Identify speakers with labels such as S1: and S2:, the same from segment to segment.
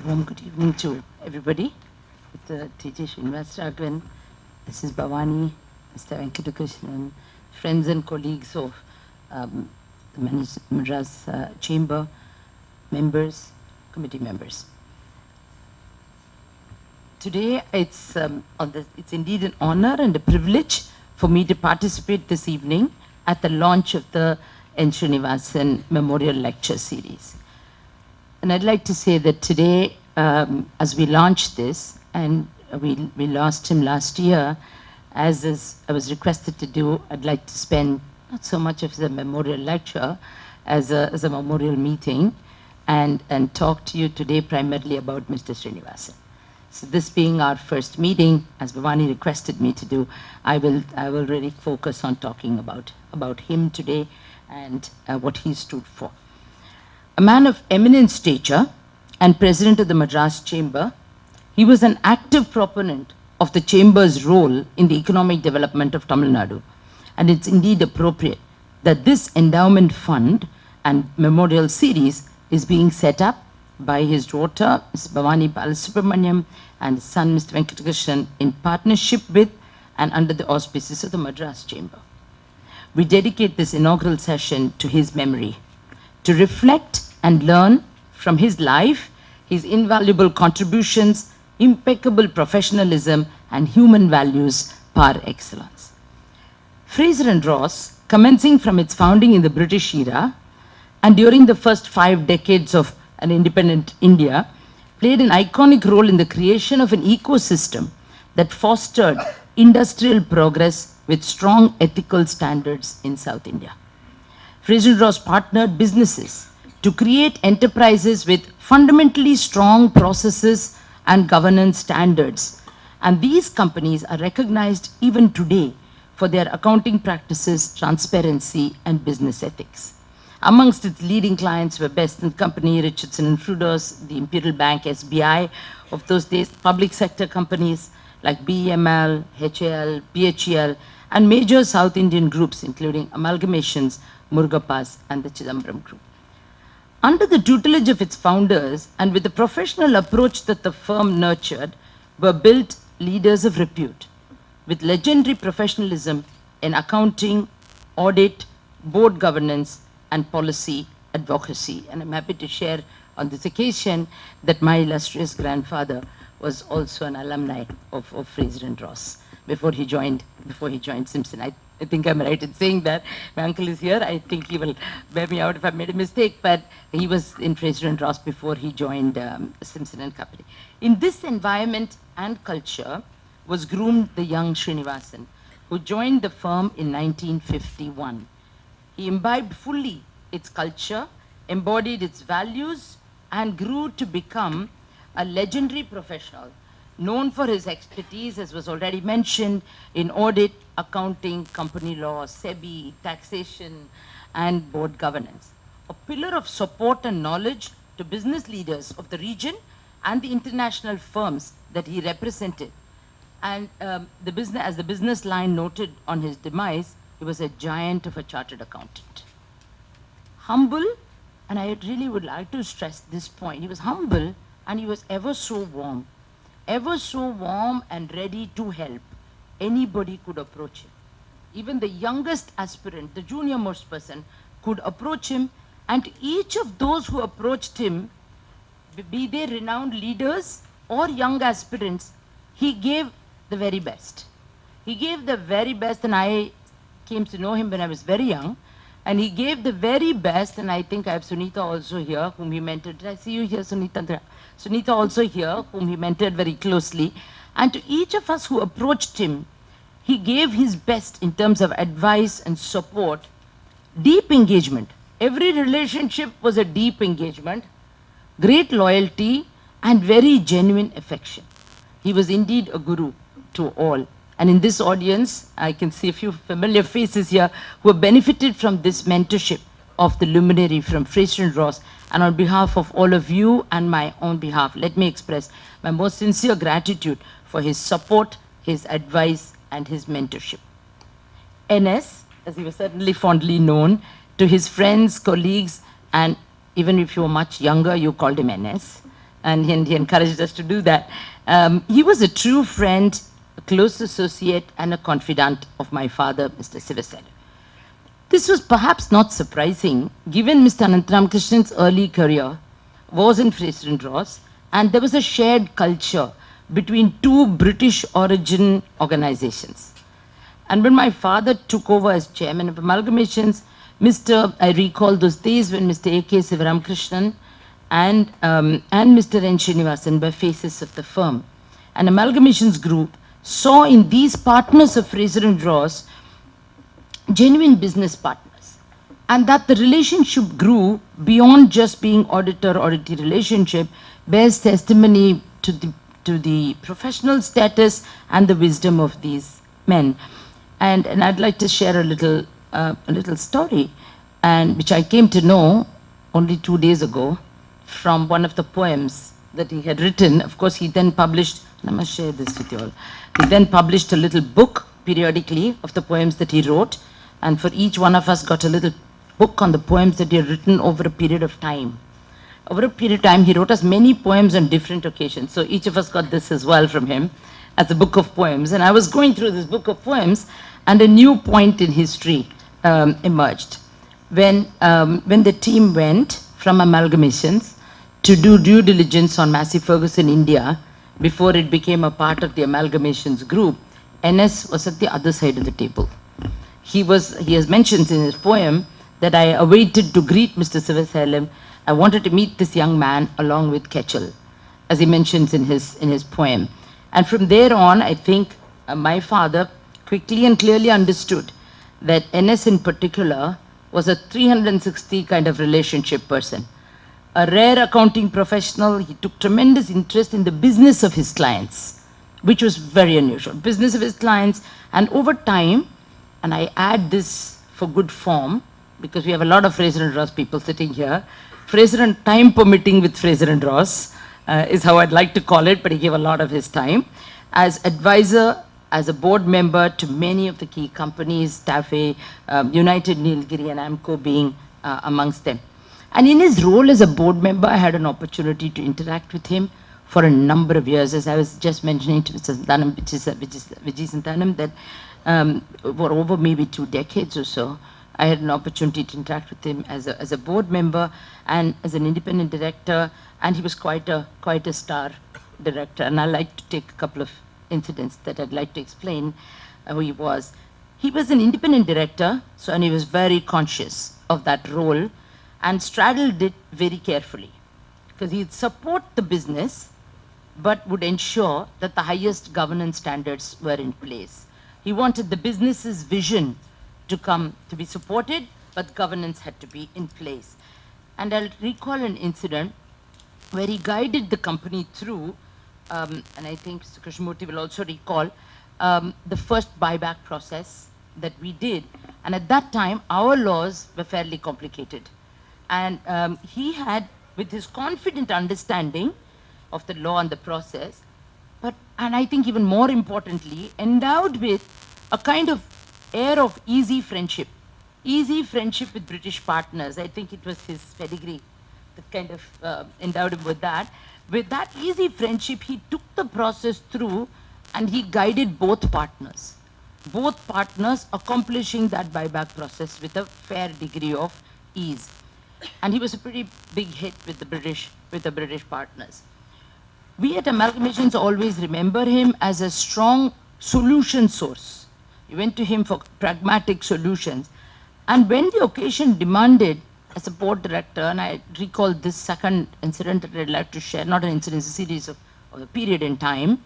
S1: Warm good evening to everybody. With T.J. Srinivasaraghavan, Mrs. Bhavani, Mr. Venkatakrishnan, friends and colleagues of the Madras Chamber, members, committee members. Today, it's indeed an honor and a privilege for me to participate this evening at the launch of the N. Srinivasan Memorial Lecture Series. And I'd like to say that today, as we launch this, and we lost him last year, as I was requested to do, I'd like to spend not so much of the memorial lecture as a memorial meeting and talk to you today primarily about Mr. Srinivasan. So this being our first meeting, as Bhavani requested me to do, I will really focus on talking about him today and what he stood for. A man of eminent stature and president of the Madras Chamber, he was an active proponent of the Chamber's role in the economic development of Tamil Nadu. And it's indeed appropriate that this endowment fund and memorial series is being set up by his daughter, Ms. Bhavani Balasubramaniam, and his son, Mr. Venkatakrishnan, in partnership with and under the auspices of the Madras Chamber. We dedicate this inaugural session to his memory, to reflect and learn from his life, his invaluable contributions, impeccable professionalism, and human values par excellence. Fraser and Ross, commencing from its founding in the British era and during the first 5 decades of an independent India, played an iconic role in the creation of an ecosystem that fostered industrial progress with strong ethical standards in South India. Fraser and Ross partnered businesses to create enterprises with fundamentally strong processes and governance standards. And these companies are recognized even today for their accounting practices, transparency, and business ethics. Amongst its leading clients were Best & Company, Richardson & Frudos, the Imperial Bank, SBI of those days, public sector companies like BEML, HAL, BHEL, and major South Indian groups including Amalgamations, Murugapas, and the Chidambaram Group. Under the tutelage of its founders and with the professional approach that the firm nurtured, were built leaders of repute with legendary professionalism in accounting, audit, board governance, and policy advocacy. And I'm happy to share on this occasion that my illustrious grandfather was also an alumni of Fraser and Ross before he joined Simpson. I think I'm right in saying that. My uncle is here. I think he will bear me out if I made a mistake, but he was in Fraser and Ross before he joined Simpson and Company. In this environment and culture was groomed the young Srinivasan, who joined the firm in 1951. He imbibed fully its culture, embodied its values, and grew to become a legendary professional, known for his expertise, as was already mentioned, in audit, accounting, company law, SEBI, taxation, and board governance. A pillar of support and knowledge to business leaders of the region and the international firms that he represented. And as the business line noted on his demise, he was a giant of a chartered accountant. Humble, and I really would like to stress this point, he was humble and he was ever so warm and ready to help. Anybody could approach him. Even the youngest aspirant, the junior most person, could approach him, and each of those who approached him, be they renowned leaders or young aspirants, he gave the very best. He gave the very best, and I came to know him when I was very young, and he gave the very best, and I think I have Sunita also here, whom he mentored. Did I see you here, Sunita? Sunita also here, whom he mentored very closely. And to each of us who approached him, he gave his best in terms of advice and support, deep engagement. Every relationship was a deep engagement, great loyalty, and very genuine affection. He was indeed a guru to all. And in this audience, I can see a few familiar faces here who have benefited from this mentorship of the luminary from Fraser and Ross. And on behalf of all of you and my own behalf, let me express my most sincere gratitude for his support, his advice, and his mentorship. NS, as he was certainly fondly known, to his friends, colleagues, and even if you were much younger, you called him NS. and he encouraged us to do that. He was a true friend, a close associate, and a confidant of my father, Mr. Sivasena. This was perhaps not surprising, given Mr. Anantaram Krishnan's early career was in Fraser and Ross, and there was a shared culture between two British origin organizations. And when my father took over as chairman of amalgamations, I recall those days when Mr. A.K. Sivaramakrishnan and Mr. N. Srinivasan were faces of the firm. An amalgamations group saw in these partners of Fraser and Ross genuine business partners, and that the relationship grew beyond just being auditor-auditee relationship bears testimony to the professional status and the wisdom of these men. And I'd like to share a little story, and which I came to know only 2 days ago from one of the poems that he had written. Of course, he then published, and I must share this with you all. He then published a little book periodically of the poems that he wrote, and for each one of us got a little book on the poems that he had written over a period of time. Over a period of time, he wrote us many poems on different occasions. So each of us got this as well from him as a book of poems. And I was going through this book of poems, and a new point in history emerged. When the team went from amalgamations to do due diligence on Massey Ferguson India, before it became a part of the amalgamations group, NS was at the other side of the table. He has mentioned in his poem that I awaited to greet Mr. Sivasalem. I wanted to meet this young man along with Ketchel, as he mentions in his poem. And from there on, I think my father quickly and clearly understood that NS in particular was a 360 kind of relationship person. A rare accounting professional, he took tremendous interest in the business of his clients, which was very unusual. Business of his clients, and over time, and I add this for good form, because we have a lot of Fraser and Ross people sitting here. Fraser and time permitting with Fraser and Ross is how I'd like to call it, but he gave a lot of his time. As advisor, as a board member to many of the key companies, TAFE, United Nilgiri and AMCO being amongst them. And in his role as a board member, I had an opportunity to interact with him for a number of years, as I was just mentioning to Mr. Santanam, Vijay Santanam, that for over maybe 2 decades or so, I had an opportunity to interact with him as a board member and as an independent director, and he was quite a star director. And I'd like to take a couple of incidents that I'd like to explain who he was. He was an independent director, and he was very conscious of that role and straddled it very carefully, because he'd support the business but would ensure that the highest governance standards were in place. He wanted the business's vision to be supported, but governance had to be in place. And I'll recall an incident where he guided the company through, and I think Mr. Krishnamurthy will also recall, the first buyback process that we did. And at that time, our laws were fairly complicated. And he had, with his confident understanding of the law and the process, and I think even more importantly, endowed with a kind of air of easy friendship with British partners. I think it was his pedigree that kind of endowed him with that. With that easy friendship, he took the process through and he guided both partners accomplishing that buyback process with a fair degree of ease. And he was a pretty big hit with the British partners. We at Amalgamations always remember him as a strong solution source. We went to him for pragmatic solutions. And when the occasion demanded, as a board director, and I recall this second incident that I'd like to share, not an incident, it's a series of a period in time,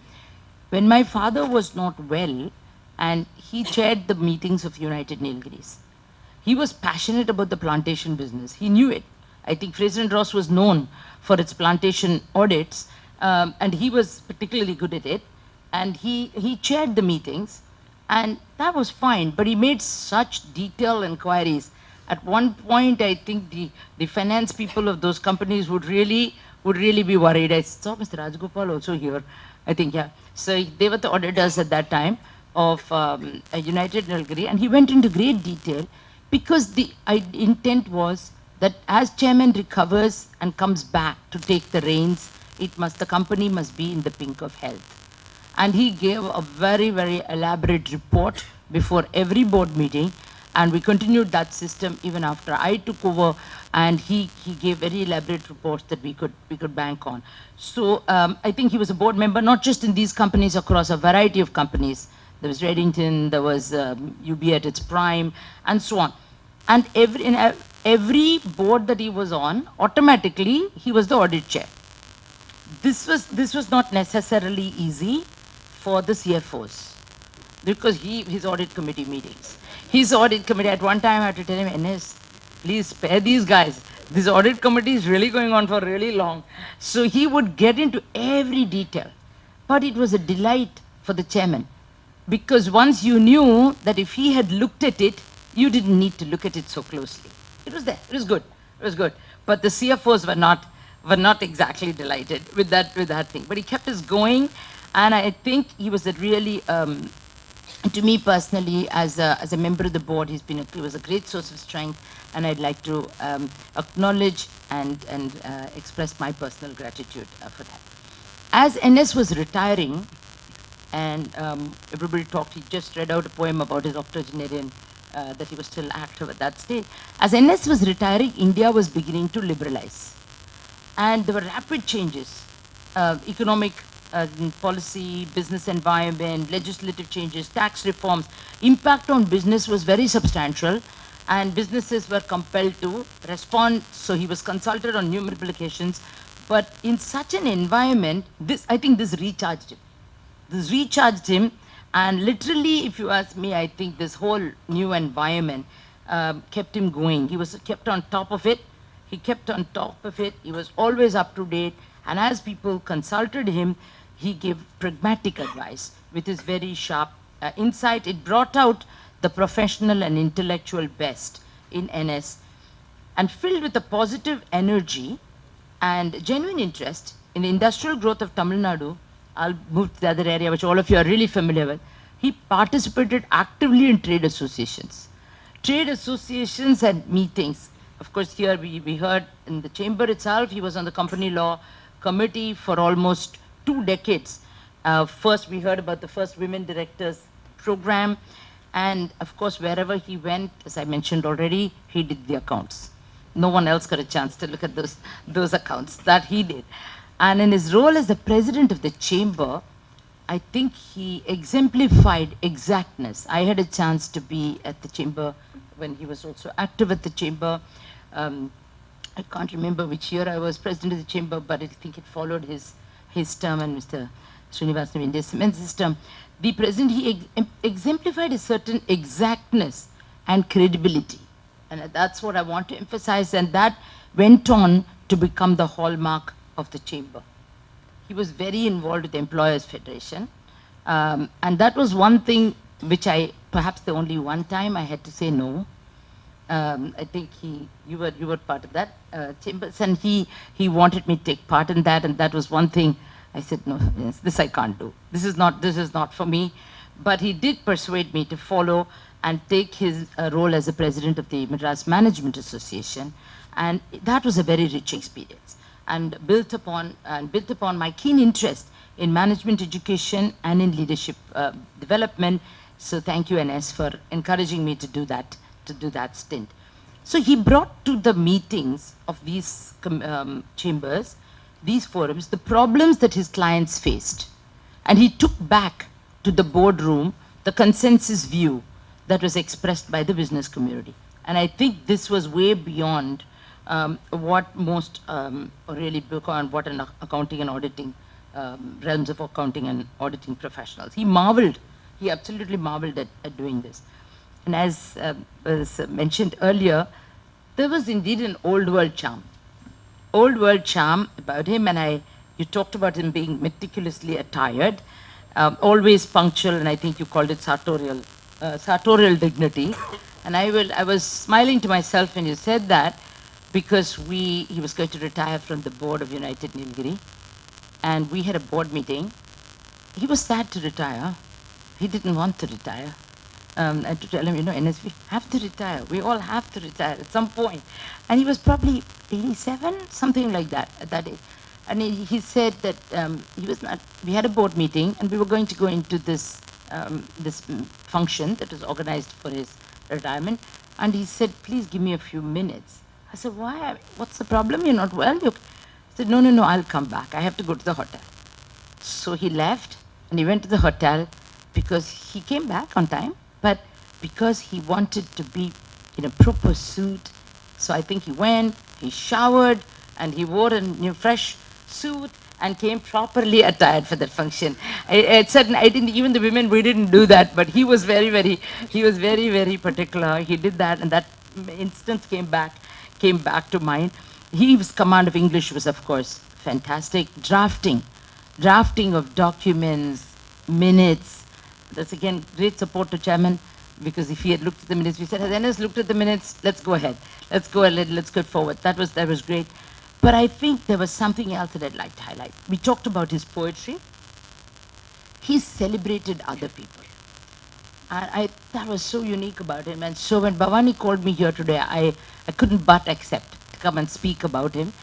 S1: when my father was not well and he chaired the meetings of United Nilgiris. He was passionate about the plantation business. He knew it. I think Fraser and Ross was known for its plantation audits, and he was particularly good at it. And he chaired the meetings, and that was fine, but he made such detailed inquiries. At one point, I think the finance people of those companies would really be worried. I saw Mr. Rajgopal also here, I think, yeah. So they were the auditors at that time of United Nilgiri, and he went into great detail, because the intent was that as chairman recovers and comes back to take the reins the company must be in the pink of health. And he gave a very, very elaborate report before every board meeting, and we continued that system even after I took over, and he gave very elaborate reports that we could bank on. So I think he was a board member, not just in these companies, across a variety of companies. There was Reddington, there was UB at its prime, and so on. And every board that he was on, automatically he was the audit chair. This was not necessarily easy for the CFOs, because his audit committee meetings. His audit committee, at one time I had to tell him, NS, please spare these guys. This audit committee is really going on for really long. So he would get into every detail. But it was a delight for the chairman, because once you knew that if he had looked at it, you didn't need to look at it so closely. It was there. It was good. It was good. But the CFOs were not exactly delighted with that thing. But he kept us going, and I think he was a really, to me personally, as a member of the board, he was a great source of strength, and I'd like to acknowledge and express my personal gratitude for that. As NS was retiring, and everybody talked, he just read out a poem about his octogenarian, that he was still active at that stage. As NS was retiring, India was beginning to liberalize. And there were rapid changes, economic policy, business environment, legislative changes, tax reforms. Impact on business was very substantial, and businesses were compelled to respond. So he was consulted on numerous occasions. But in such an environment, I think this recharged him. This recharged him, and literally, if you ask me, I think this whole new environment kept him going. He was kept on top of it. He kept on top of it. He was always up to date. And as people consulted him, he gave pragmatic advice with his very sharp insight. It brought out the professional and intellectual best in NS, and filled with a positive energy and genuine interest in the industrial growth of Tamil Nadu. I'll move to the other area, which all of you are really familiar with. He participated actively in trade associations. Trade associations and meetings. Of course, here we heard in the chamber itself, he was on the company law committee for almost 2 decades. First, we heard about the first women directors program. And of course, wherever he went, as I mentioned already, he did the accounts. No one else got a chance to look at those accounts that he did. And in his role as the president of the chamber, I think he exemplified exactness. I had a chance to be at the chamber when he was also active at the chamber. I can't remember which year I was president of the chamber, but I think it followed his term and Mr. Srinivasan of India Cement System. The president, he exemplified a certain exactness and credibility. And that's what I want to emphasize. And that went on to become the hallmark of the chamber. He was very involved with the Employers Federation. And that was one thing which perhaps the only one time I had to say no. I think you were part of that, Chambers, and he wanted me to take part in that, and that was one thing I said, no, yes, this I can't do. This is not for me. But he did persuade me to follow and take his role as the president of the Madras Management Association, and that was a very rich experience, and built upon my keen interest in management education and in leadership development. So thank you, NS, for encouraging me to do that stint. So he brought to the meetings of these chambers, these forums, the problems that his clients faced. And he took back to the boardroom the consensus view that was expressed by the business community. And I think this was way beyond what most really beyond what an accounting and auditing, realms of accounting and auditing professionals. He absolutely marveled at doing this. And as was mentioned earlier, there was indeed an old world charm about him, and you talked about him being meticulously attired, always punctual, and I think you called it sartorial dignity. And I was smiling to myself when you said that, because he was going to retire from the board of United Nilgiri, and we had a board meeting. He was sad to retire. He didn't want to retire. And to tell him, NS, we have to retire. We all have to retire at some point. And he was probably 87, something like that at that age. And he said that he was not, we had a board meeting and we were going to go into this, function that was organized for his retirement. And he said, please give me a few minutes. I said, why? What's the problem? You're not well? He said, no, no, no, I'll come back. I have to go to the hotel. So he left and he went to the hotel because he came back on time, but because he wanted to be in a proper suit. So I think he went, he showered, and he wore a new fresh suit and came properly attired for that function. I didn't, even the women, we didn't do that, but he was very, very particular. He did that, and that instance came back to mind. His command of English was, of course, fantastic. Drafting of documents, minutes. That's again great support to chairman, because if he had looked at the minutes, we said, has NS looked at the minutes? Let's go ahead. Let's go forward. That was great. But I think there was something else that I'd like to highlight. We talked about his poetry. He celebrated other people. And that was so unique about him. And so when Bhavani called me here today, I couldn't but accept to come and speak about him,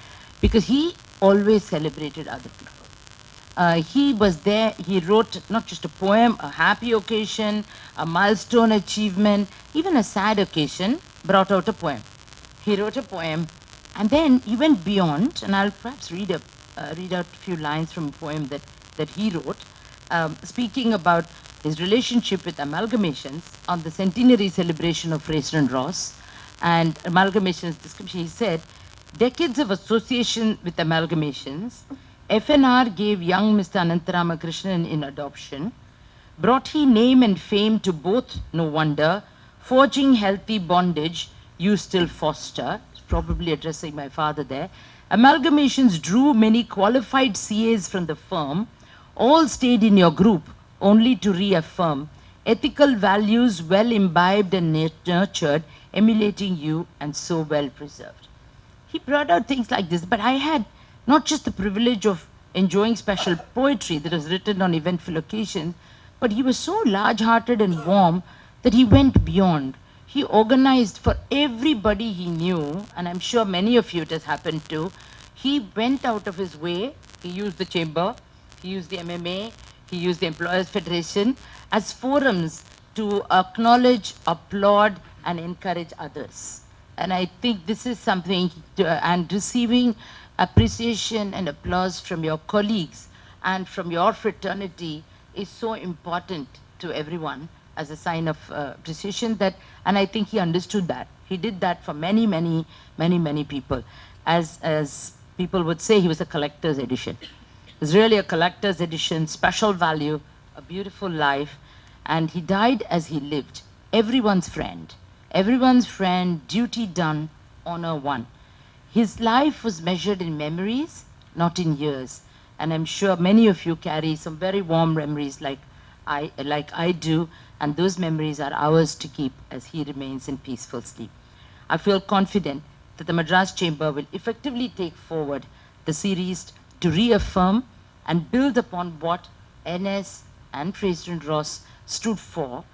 S1: because he always celebrated other people. He was there, he wrote not just a poem, a happy occasion, a milestone achievement, even a sad occasion, brought out a poem. He wrote a poem, and then he went beyond, and I'll perhaps read out a few lines from a poem that he wrote, speaking about his relationship with amalgamations on the centenary celebration of Fraser and Ross. And amalgamations description, he said, decades of association with amalgamations, FNR gave young Mr. Anantaramakrishnan in adoption. Brought he name and fame to both, no wonder. Forging healthy bondage, you still foster. Probably addressing my father there. Amalgamations drew many qualified CAs from the firm. All stayed in your group, only to reaffirm ethical values well imbibed and nurtured, emulating you and so well preserved. He brought out things like this, but I had not just the privilege of enjoying special poetry that was written on eventful occasions, but he was so large-hearted and warm that he went beyond. He organized for everybody he knew, and I'm sure many of you it has happened to. He went out of his way. He used the chamber, he used the MMA, he used the Employers Federation as forums to acknowledge, applaud, and encourage others. And I think this is something, and receiving appreciation and applause from your colleagues and from your fraternity is so important to everyone as a sign of appreciation. And I think he understood that. He did that for many people. As people would say, he was a collector's edition. It was really a collector's edition, special value, a beautiful life, and he died as he lived. Everyone's friend, duty done, honor won. His life was measured in memories, not in years. And I'm sure many of you carry some very warm memories like I do, and those memories are ours to keep as he remains in peaceful sleep. I feel confident that the Madras Chamber will effectively take forward the series to reaffirm and build upon what NS and Fraser and Ross stood for,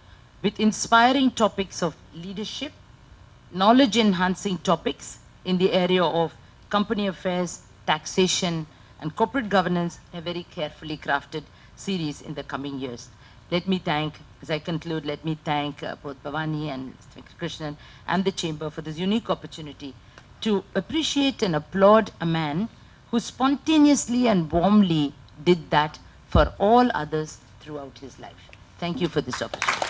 S1: with inspiring topics of leadership, knowledge-enhancing topics in the area of company affairs, taxation, and corporate governance, a very carefully crafted series in the coming years. Let me thank, as I conclude, let me thank both Bhavani and Krishnan and the Chamber for this unique opportunity to appreciate and applaud a man who spontaneously and warmly did that for all others throughout his life. Thank you for this opportunity.